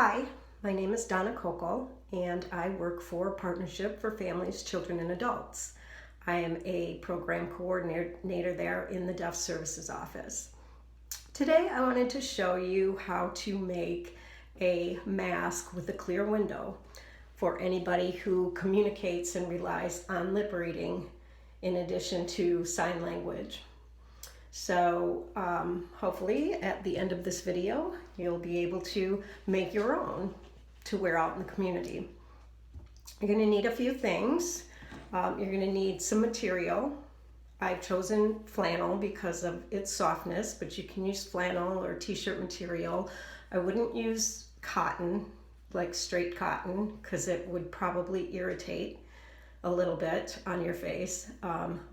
Hi, my name is Donna Kocol, and I work for Partnership for Families, Children, and Adults. I am a program coordinator there in the Deaf Services Office. Today I wanted to show you how to make a mask with a clear window for anybody who communicates and relies on lip reading in addition to sign language. So hopefully at the end of this video, you'll be able to make your own to wear out in the community. You're going to need a few things. You're going to need some material. I've chosen flannel because of its softness, but you can use flannel or t-shirt material. I wouldn't use cotton, like straight cotton, because it would probably irritate a little bit on your face,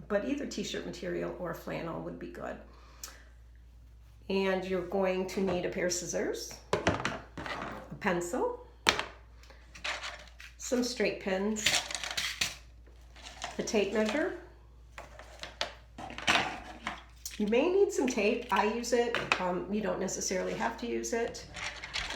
but either t-shirt material or flannel would be good. And you're going to need a pair of scissors, a pencil, some straight pins, a tape measure. You may need some tape. I use it. You don't necessarily have to use it.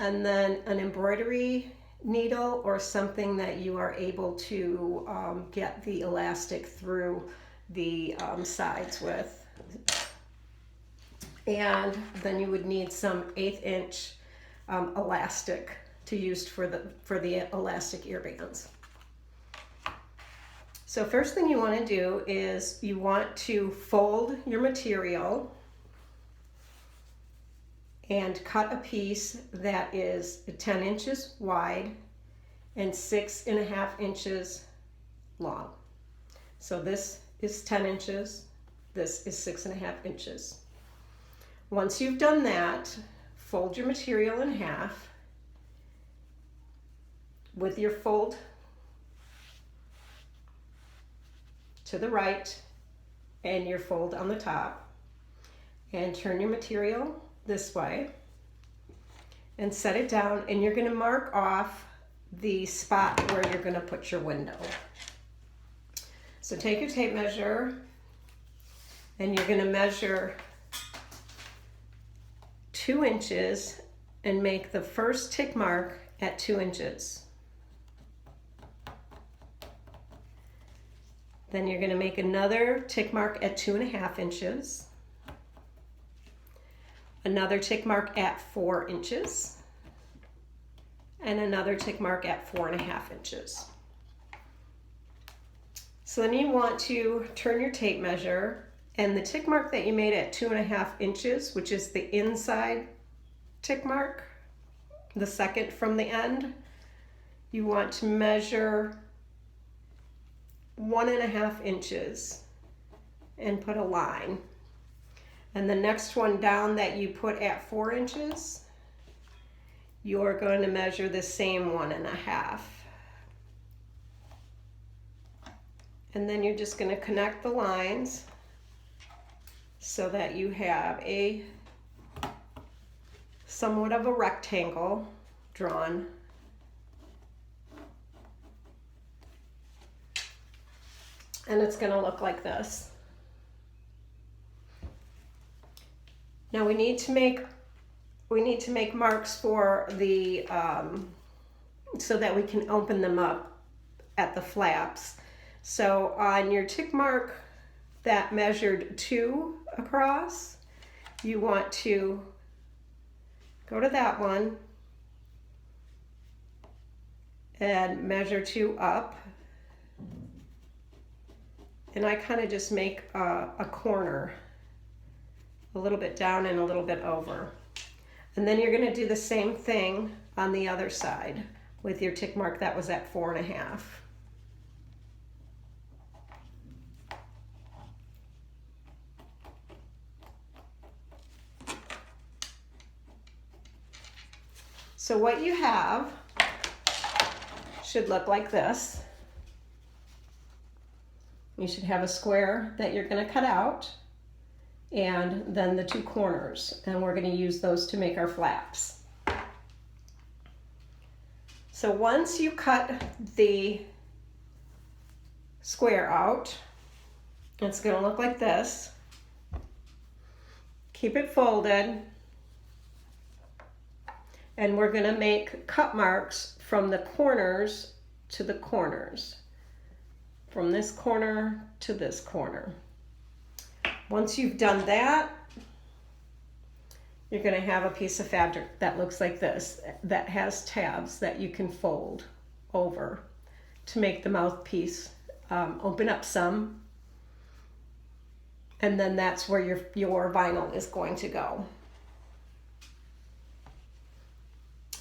And then an embroidery needle or something that you are able to get the elastic through the sides with. And then you would need some 1/8 inch elastic to use for the elastic ear bands. So first thing you want to do is you want to fold your material and cut a piece that is 10 inches wide and 6.5 inches long. So this is 10 inches, this is 6.5 inches. Once you've done that, fold your material in half with your fold to the right and your fold on the top, and turn your material this way and set it down, and you're going to mark off the spot where you're going to put your window. So take your tape measure and you're going to measure 2 inches and make the first tick mark at 2 inches. Then you're going to make another tick mark at 2.5 inches. Another tick mark at 4 inches, and another tick mark at 4.5 inches. So then you want to turn your tape measure, and the tick mark that you made at 2.5 inches, which is the inside tick mark, the second from the end, you want to measure 1.5 inches and put a line. And the next one down that you put at 4 inches, you're going to measure the same 1.5. And then you're just going to connect the lines so that you have a somewhat of a rectangle drawn. And it's going to look like this. Now we need to make marks for the so that we can open them up at the flaps. So on your tick mark that measured 2 across, you want to go to that one and measure 2 up. And I kind of just make a corner, a little bit down and a little bit over. And then you're going to do the same thing on the other side with your tick mark that was at 4.5. So what you have should look like this. You should have a square that you're going to cut out, and then the 2 corners, and we're going to use those to make our flaps. So once you cut the square out, it's going to look like this. Keep it folded and we're going to make cut marks from the corners to the corners, from this corner to this corner. Once you've done that, you're going to have a piece of fabric that looks like this, that has tabs that you can fold over to make the mouthpiece open up some, and then that's where your vinyl is going to go.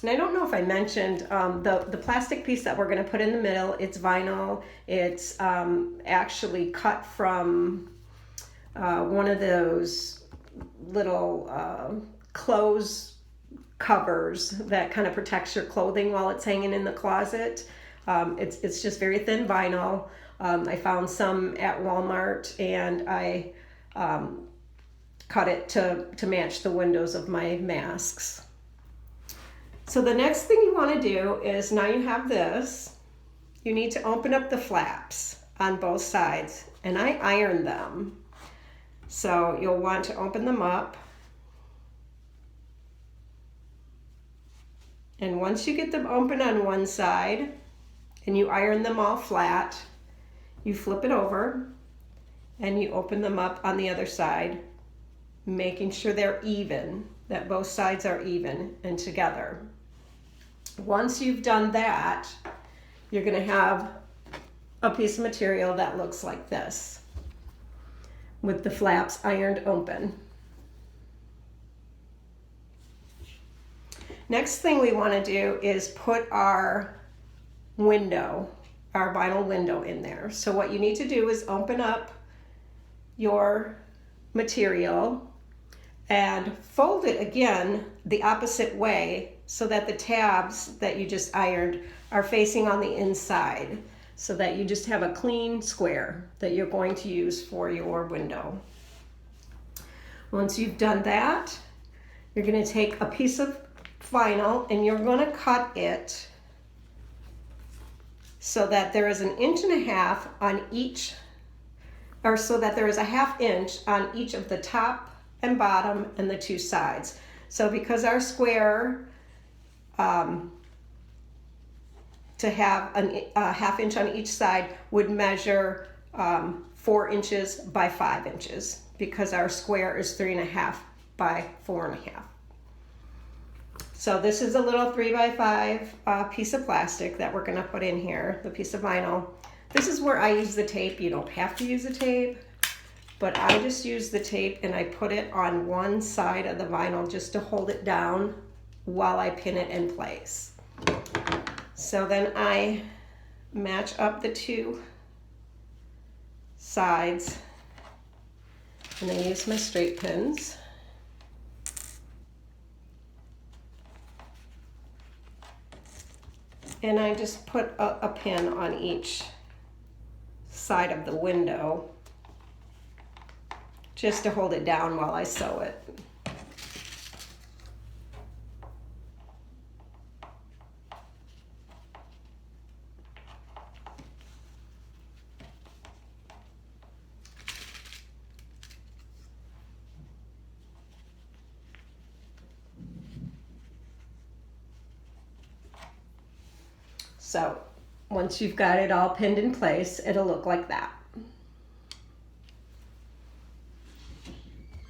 And I don't know if I mentioned the plastic piece that we're going to put in the middle. It's vinyl. It's actually cut from one of those little clothes covers that kind of protects your clothing while it's hanging in the closet. It's just very thin vinyl. I found some at Walmart, and I cut it to match the windows of my masks. So the next thing you want to do is, now you have this, you need to open up the flaps on both sides, and I iron them. So you'll want to open them up. And once you get them open on one side and you iron them all flat, you flip it over and you open them up on the other side, making sure they're even, that both sides are even and together. Once you've done that, you're going to have a piece of material that looks like this, with the flaps ironed open. Next thing we want to do is put our window, our vinyl window in there. So what you need to do is open up your material and fold it again the opposite way, so that the tabs that you just ironed are facing on the inside, so that you just have a clean square that you're going to use for your window. Once you've done that, you're going to take a piece of vinyl and you're going to cut it so that there is 1.5 inches on each, or so that there is a 1/2 inch on each of the top and bottom and the two sides. So because our square, to have a 1/2 inch on each side would measure 4 inches by 5 inches, because our square is 3.5 by 4.5. So this is a little 3x5 piece of plastic that we're going to put in here, the piece of vinyl. This is where I use the tape. You don't have to use the tape, but I just use the tape and I put it on one side of the vinyl just to hold it down while I pin it in place. So then I match up the two sides and I use my straight pins. And I just put a pin on each side of the window just to hold it down while I sew it. So once you've got it all pinned in place, it'll look like that.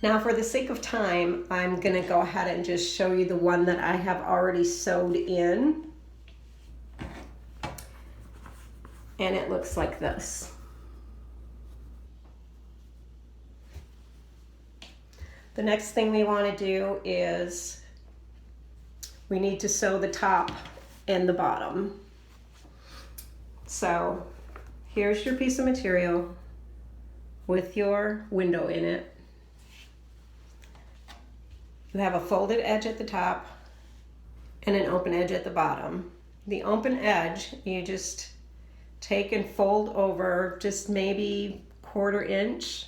Now, for the sake of time, I'm going to go ahead and just show you the one that I have already sewed in. And it looks like this. The next thing we want to do is we need to sew the top and the bottom. So here's your piece of material with your window in it. You have a folded edge at the top and an open edge at the bottom. The open edge, you just take and fold over just maybe 1/4 inch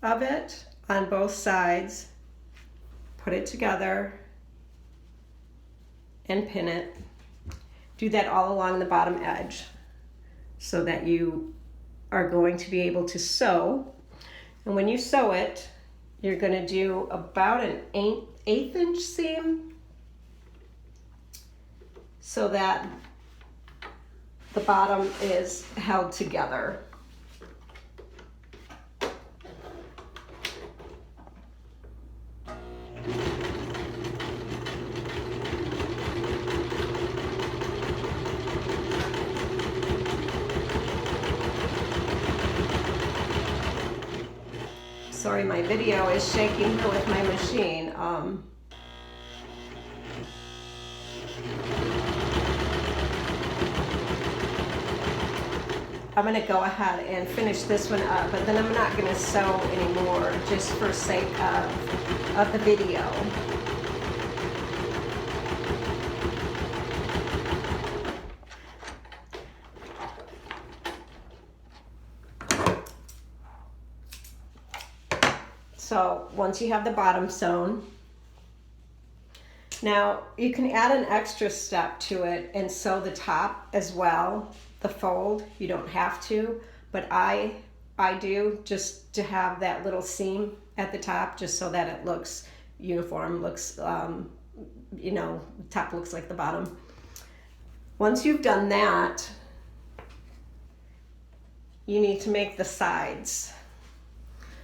of it on both sides, put it together and pin it. Do that all along the bottom edge so that you are going to be able to sew. And when you sew it, you're going to do about an 1/8 inch seam so that the bottom is held together. Sorry, my video is shaking here with my machine. I'm going to go ahead and finish this one up, but then I'm not going to sew anymore just for sake of the video. So once you have the bottom sewn, now you can add an extra step to it and sew the top as well, the fold. You don't have to, but I do, just to have that little seam at the top, just so that it looks uniform, looks, you know, the top looks like the bottom. Once you've done that, you need to make the sides.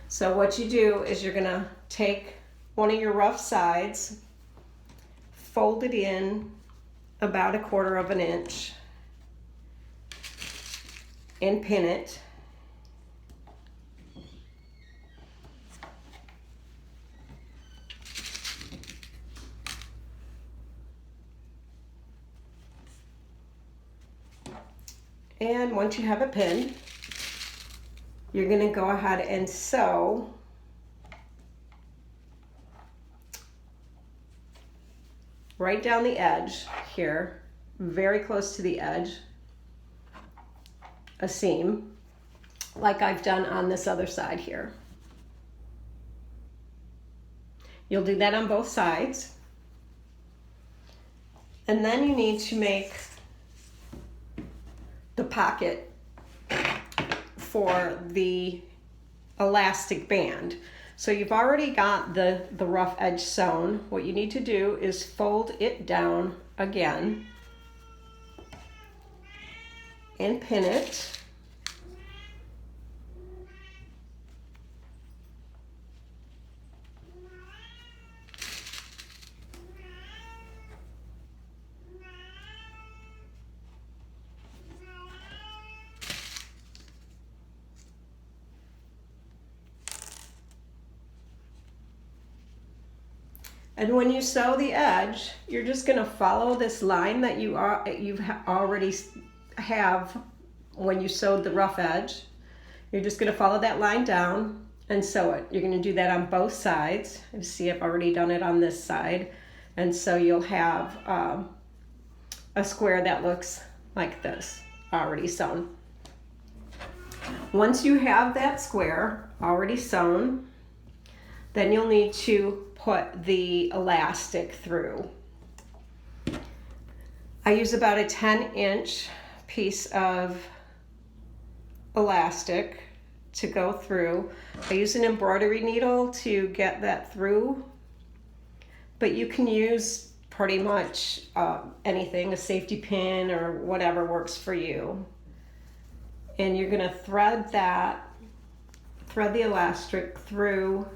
So what you do is you're gonna take one of your rough sides, fold it in about 1/4 inch, and pin it. And once you have it pinned, you're going to go ahead and sew right down the edge here, very close to the edge, a seam, like I've done on this other side here. You'll do that on both sides. And then you need to make the pocket for the elastic band. So you've already got the rough edge sewn. What you need to do is fold it down again and pin it. And when you sew the edge, you're just going to follow this line that you already have when you sewed the rough edge. You're just going to follow that line down and sew it. You're going to do that on both sides. You see, I've already done it on this side. And so you'll have a square that looks like this, already sewn. Once you have that square already sewn, then you'll need to put the elastic through. I use about a 10-inch piece of elastic to go through. I use an embroidery needle to get that through, but you can use pretty much anything, a safety pin or whatever works for you. And you're gonna thread the elastic through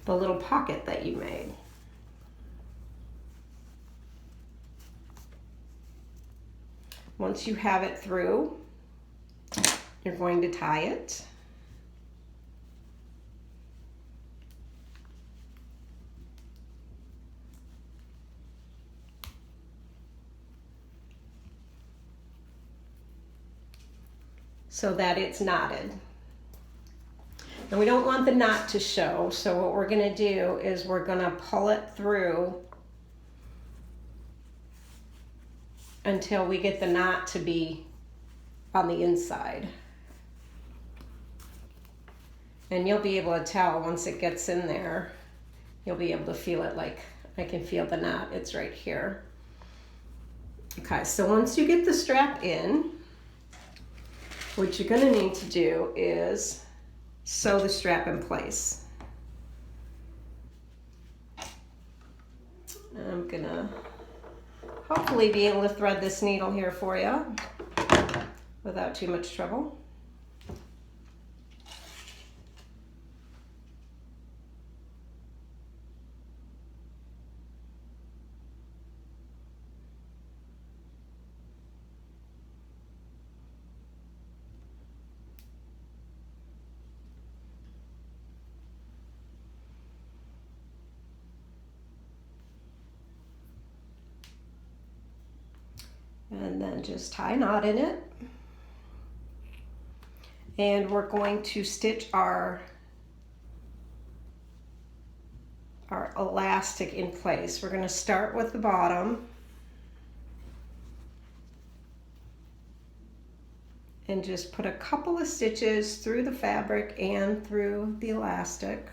the little pocket that you made. Once you have it through, you're going to tie it. So that it's knotted. And we don't want the knot to show, so what we're going to do is we're going to pull it through until we get the knot to be on the inside. And you'll be able to tell once it gets in there, you'll be able to feel it, like I can feel the knot, it's right here. Okay, so once you get the strap in, what you're going to need to do is sew the strap in place. I'm gonna hopefully be able to thread this needle here for you without too much trouble. And then just tie a knot in it. And we're going to stitch our elastic in place. We're going to start with the bottom and just put a couple of stitches through the fabric and through the elastic.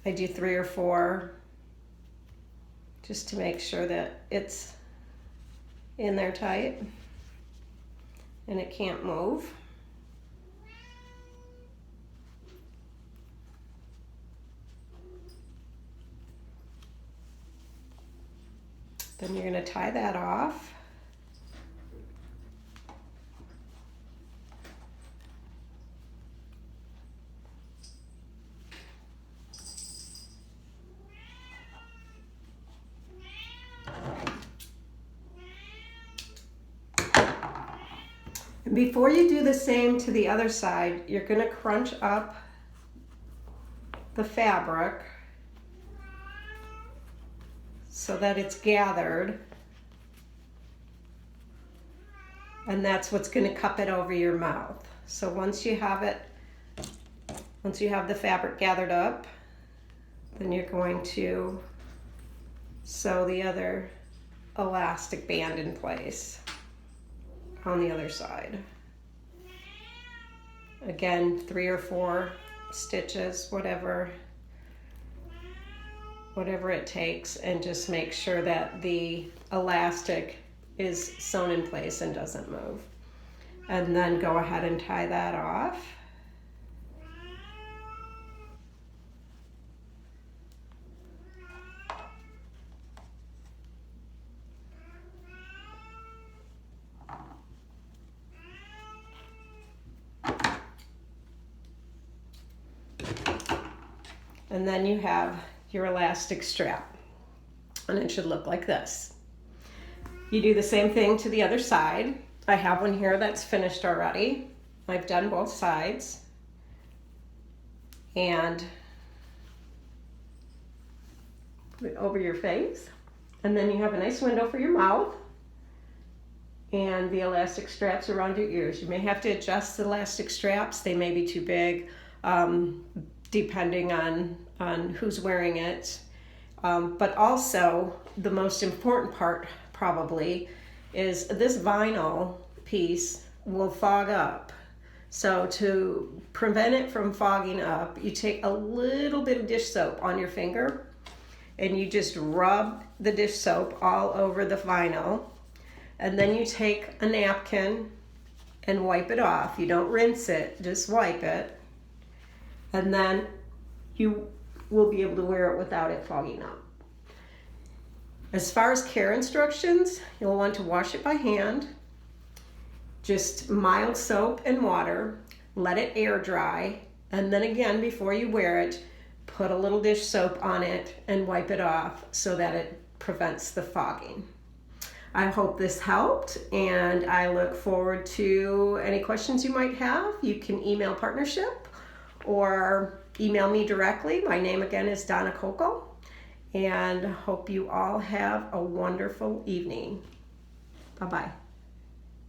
I do 3 or 4 just to make sure that it's in there tight and it can't move. Then you're going to tie that off. And before you do the same to the other side, you're going to crunch up the fabric so that it's gathered, and that's what's going to cup it over your mouth. So once you have the fabric gathered up, then you're going to sew the other elastic band in place on the other side. Again, 3 or 4 stitches, whatever it takes, and just make sure that the elastic is sewn in place and doesn't move. And then go ahead and tie that off. And then you have your elastic strap, and it should look like this. You do the same thing to the other side. I have one here that's finished already. I've done both sides. And put it over your face. And then you have a nice window for your mouth. And the elastic straps around your ears. You may have to adjust the elastic straps. They may be too big, depending on who's wearing it. But also, the most important part probably is this vinyl piece will fog up. So to prevent it from fogging up, you take a little bit of dish soap on your finger and you just rub the dish soap all over the vinyl. And then you take a napkin and wipe it off. You don't rinse it, just wipe it. And then you will be able to wear it without it fogging up. As far as care instructions, you'll want to wash it by hand. Just mild soap and water. Let it air dry. And then again, before you wear it, put a little dish soap on it and wipe it off so that it prevents the fogging. I hope this helped, and I look forward to any questions you might have. You can email Partnership or email me directly. My name again is Donna Kocol, and hope you all have a wonderful evening. Bye-bye.